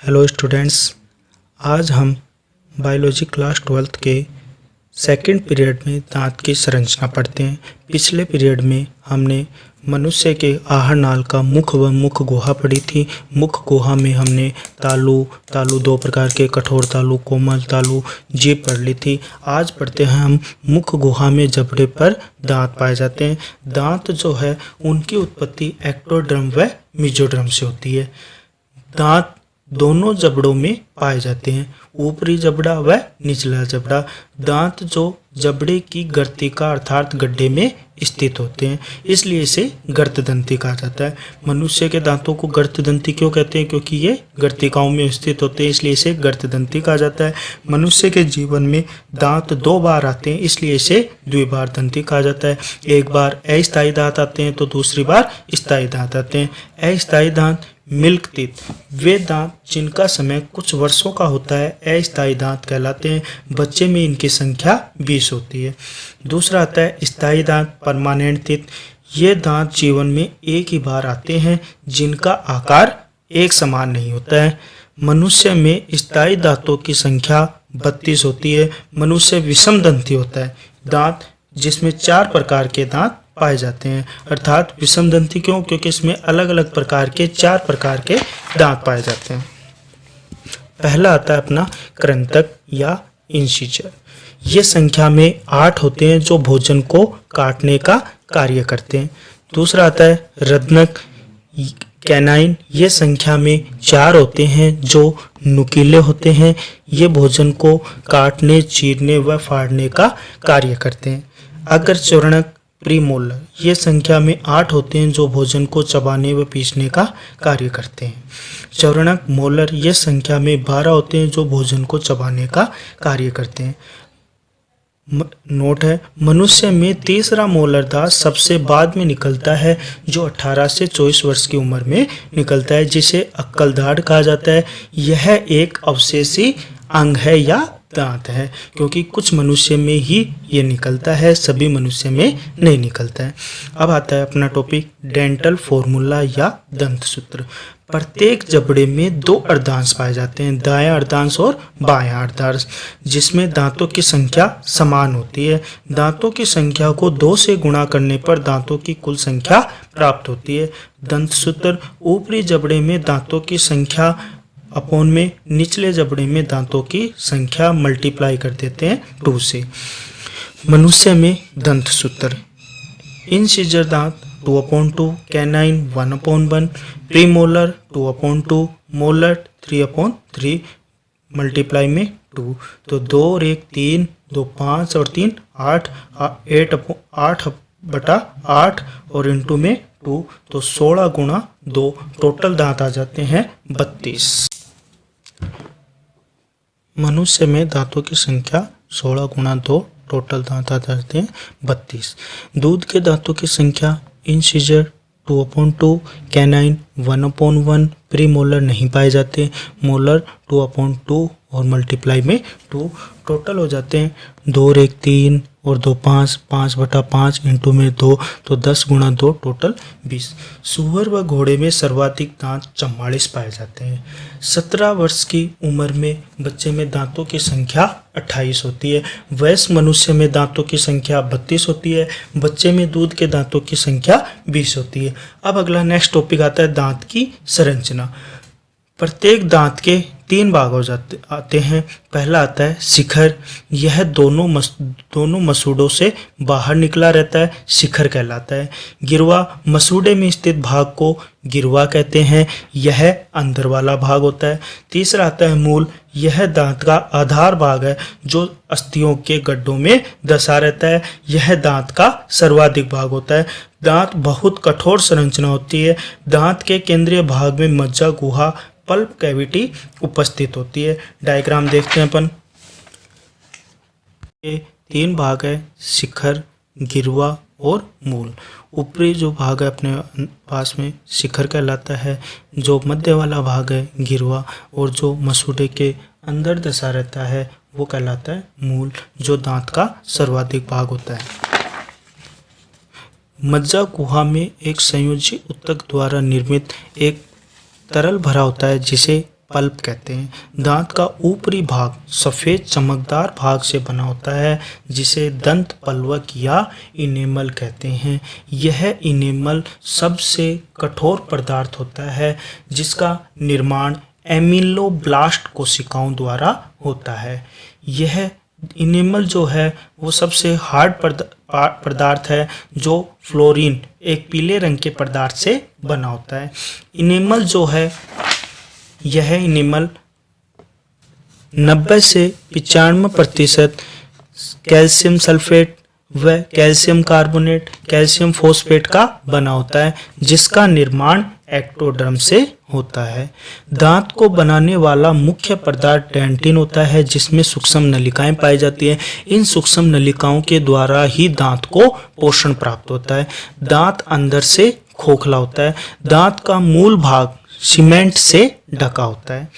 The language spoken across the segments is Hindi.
हेलो स्टूडेंट्स, आज हम बायोलॉजी क्लास 12th के सेकंड पीरियड में दांत की संरचना पढ़ते हैं। पिछले पीरियड में हमने मनुष्य के आहार नाल का मुख व मुख गुहा पढ़ी थी। मुख गुहा में हमने तालु दो प्रकार के, कठोर तालु, कोमल तालु, जीभ पढ़ ली थी। आज पढ़ते हैं हम मुख गुहा में जबड़े पर दांत पाए जाते हैं। दांत जो है उनकी उत्पत्ति एक्टोडर्म व मेसोडर्म से होती है। दांत दोनों जबड़ों में पाए जाते हैं, ऊपरी जबड़ा व निचला जबड़ा। दांत जो जबड़े की गर्तिका अर्थात गड्ढे में स्थित होते हैं, इसलिए इसे गर्तदंती कहा जाता है। मनुष्य के दांतों को गर्तदंती क्यों कहते हैं? क्योंकि ये गर्तिकाओं में स्थित होते हैं, इसलिए इसे गर्तदंती कहा जाता है। मनुष्य के जीवन में दांत 2 बार आते हैं, इसलिए इसे द्विबार दंती कहा जाता है। एक बार अस्थायी दांत आते हैं तो दूसरी बार स्थायी दांत आते हैं। अस्थायी दांत मिल्क टीथ, वे दांत जिनका समय कुछ वर्षों का होता है अस्थायी दांत कहलाते हैं। बच्चे में इनकी संख्या 20 होती है। दूसरा आता है स्थायी दांत, परमानेंट टीथ। ये दांत जीवन में एक ही बार आते हैं, जिनका आकार एक समान नहीं होता है। मनुष्य में स्थायी दांतों की संख्या 32 होती है। मनुष्य विषम दंती होता है, दांत जिसमें 4 प्रकार के दांत पाए जाते हैं। अर्थात विषम दंती क्यों? क्योंकि इसमें अलग अलग प्रकार के 4 प्रकार के दांत पाए जाते हैं। पहला आता है अपना कृंतक या इंसिजर। ये संख्या में 8 होते हैं जो भोजन को काटने का कार्य करते हैं। दूसरा आता है रत्नक कैनाइन। ये संख्या में 4 होते हैं जो नुकीले होते हैं। ये भोजन को काटने, चीरने व फाड़ने का कार्य करते हैं। अगर चौरणक प्रीमोलर, ये संख्या में 8 होते हैं जो भोजन को चबाने व पीसने का कार्य करते हैं। चौरणक मोलर, ये संख्या में 12 होते हैं जो भोजन को चबाने का कार्य करते हैं। नोट है, मनुष्य में तीसरा मोलर दांत सबसे बाद में निकलता है, जो 18 से 24 वर्ष की उम्र में निकलता है, जिसे अक्कल दाढ़ कहा जाता है। यह एक अवशेषी अंग है या दांत है, क्योंकि कुछ मनुष्य में ही ये निकलता है, सभी मनुष्य में नहीं निकलता है। अब आता है अपना टॉपिक डेंटल फॉर्मूला या दंत सूत्र। प्रत्येक जबड़े में 2 अर्धांश पाए जाते हैं, दायां अर्धांश और बायां अर्धांश, जिसमें दांतों की संख्या समान होती है। दांतों की संख्या को 2 से गुणा करने पर दांतों की कुल संख्या प्राप्त होती है। दंत सूत्र ऊपरी जबड़े में दांतों की संख्या अपॉन में निचले जबड़े में दांतों की संख्या मल्टीप्लाई कर देते हैं 2 से। मनुष्य में दंत सूत्र इंसिजर दांत 2/2, कैनाइन 1/1, प्रीमोलर 2/2, मोलर 3/3, मल्टीप्लाई में 2। तो 2 और 1 3, 2 5 और 3 8, 8/8 और इंटू में 2, तो 16 गुणा 2 टोटल दांत आ जाते हैं 32। मनुष्य में दांतों की संख्या 16 गुणा 2 टोटल दांत आ जाते हैं 32। दूध के दांतों की संख्या इंसिजर 2/2, कैनाइन 1/1, प्रीमोलर नहीं पाए जाते, मोलर 2/2 और मल्टीप्लाई में 2, टोटल हो जाते हैं 2 और 1 3 और 2 5, 5/5 इंटू में 2, तो 10 गुणा 2 टोटल 20। सूअर व घोड़े में सर्वाधिक दांत 44 पाए जाते हैं। 17 वर्ष की उम्र में बच्चे में दांतों की संख्या 28 होती है। वयस्क मनुष्य में दांतों की संख्या 32 होती है। बच्चे में दूध के दांतों की संख्या 20 होती है। अब अगला नेक्स्ट टॉपिक आता है दांत की संरचना। प्रत्येक दांत के 3 भाग हो आते हैं। पहला आता है शिखर। यह दोनों मसूड़ों से बाहर निकला रहता है, शिखर कहलाता है। गिरवा, मसूड़े में स्थित भाग को गिरवा कहते हैं, यह अंदर वाला भाग होता है। तीसरा आता है मूल। यह दांत का आधार भाग है जो अस्थियों के गड्ढों में दसा रहता है, यह दांत का सर्वाधिक भाग होता है। दांत बहुत कठोर संरचना होती है। दांत के केंद्रीय भाग में मज्जा गुहा पल्प कैविटी उपस्थित होती है। डायग्राम देखते हैं अपन। ये 3 भाग है, शिखर, गिरवा और मूल। ऊपरी जो भाग है अपने पास में शिखर कहलाता है, जो मध्य वाला भाग है गिरवा, और जो मसूड़े के अंदर दसा रहता है वो कहलाता है मूल, जो दांत का सर्वाधिक भाग होता है। मज्जा गुहा में एक संयोजी ऊतक द्वारा निर्मित एक तरल भरा होता है, जिसे पल्प कहते हैं। दांत का ऊपरी भाग सफ़ेद चमकदार भाग से बना होता है जिसे दंत पल्वक या इनेमल कहते हैं। यह इनेमल सबसे कठोर पदार्थ होता है जिसका निर्माण एमिलोब्लास्ट कोशिकाओं द्वारा होता है। यह इनेमल जो है वो सबसे हार्ड पदार्थ है जो फ्लोरीन एक पीले रंग के पदार्थ से बना होता है। इनेमल जो है यह इनेमल 90 से 95% कैल्शियम सल्फेट व कैल्शियम कार्बोनेट, कैल्शियम फॉस्फेट का बना होता है जिसका निर्माण एक्टोडर्म से होता है। दांत को बनाने वाला मुख्य पदार्थ डेंटिन होता है जिसमें सूक्ष्म नलिकाएं पाई जाती हैं। इन सूक्ष्म नलिकाओं के द्वारा ही दांत को पोषण प्राप्त होता है। दांत अंदर से खोखला होता है। दांत का मूल भाग सीमेंट से ढका होता है।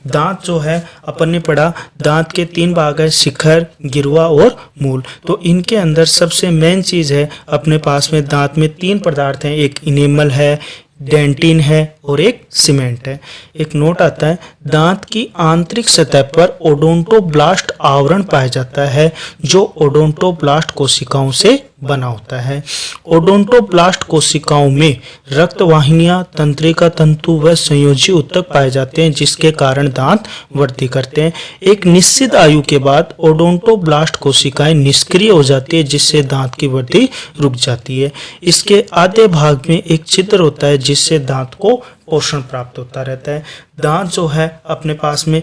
दांत जो है अपन ने पढ़ा, दांत के 3 भाग है, शिखर, गिरवा और मूल। तो इनके अंदर सबसे मेन चीज़ है अपने पास में दांत में 3 पदार्थ हैं, एक इनेमल है, डेंटिन है और एक सीमेंट है। एक नोट आता है, दांत की आंतरिक सतह पर ओडोंटोब्लास्ट आवरण पाया जाता है जो ओडोंटोब्लास्ट कोशिकाओं से बना होता है। ओडोंटोब्लास्ट कोशिकाओं में रक्तवाहिनियां, तंत्रिका तंतु व संयोजी ऊतक पाए जाते हैं जिसके कारण दांत वृद्धि करते हैं। एक निश्चित आयु के बाद ओडोंटोब्लास्ट कोशिकाएं निष्क्रिय हो जाती है जिससे दांत की वृद्धि रुक जाती है। इसके आधे भाग में एक छिद्र होता है जिससे दांत को पोषण प्राप्त होता रहता है। दांत जो है अपने पास में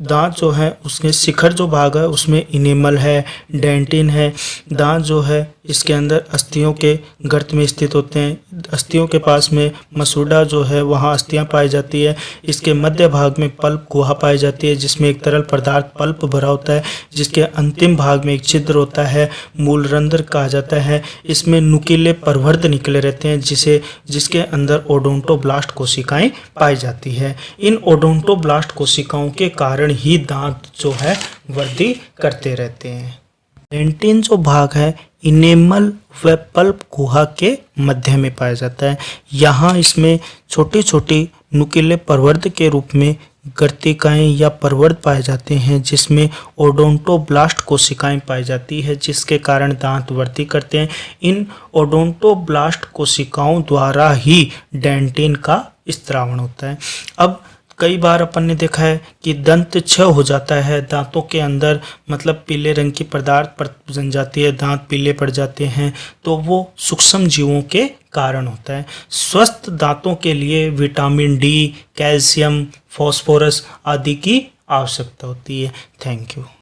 दांत जो है उसके शिखर जो भाग है उसमें इनेमल है, डेंटिन है। दांत जो है इसके अंदर अस्थियों के गर्त में स्थित होते हैं। अस्थियों के पास में मसूड़ा जो है वहाँ अस्थियाँ पाई जाती है। इसके मध्य भाग में पल्प गुहा पाई जाती है जिसमें एक तरल पदार्थ पल्प भरा होता है। जिसके अंतिम भाग में एक छिद्र होता है, मूलरंध्र कहा जाता है। इसमें नुकीले प्रवर्ध निकले रहते हैं जिसके अंदर ओडोंटोब्लास्ट कोशिकाएं पाई जाती है। इन ओडोंटोब्लास्ट कोशिकाओं के कारण ही दांत जो है वृद्धि करते रहते हैं। डेंटिन जो भाग है इनेमल व पल्प गुहा के मध्य में पाया जाता है। यहाँ इसमें छोटी छोटी नुकीले प्रवर्ध के रूप में गर्तिकाएं या प्रवर्ध पाए जाते हैं जिसमें ओडोंटोब्लास्ट कोशिकाएं पाई जाती है जिसके कारण दांत वृद्धि करते हैं। इन ओडोंटोब्लास्ट कोशिकाओं द्वारा ही डेंटिन का स्त्रावण होता है। अब कई बार अपन ने देखा है कि दंत क्षय हो जाता है, दांतों के अंदर मतलब पीले रंग की पदार्थ जम जाती है, दांत पीले पड़ जाते हैं, तो वो सूक्ष्म जीवों के कारण होता है। स्वस्थ दांतों के लिए विटामिन डी, कैल्शियम, फास्फोरस आदि की आवश्यकता होती है। Thank you.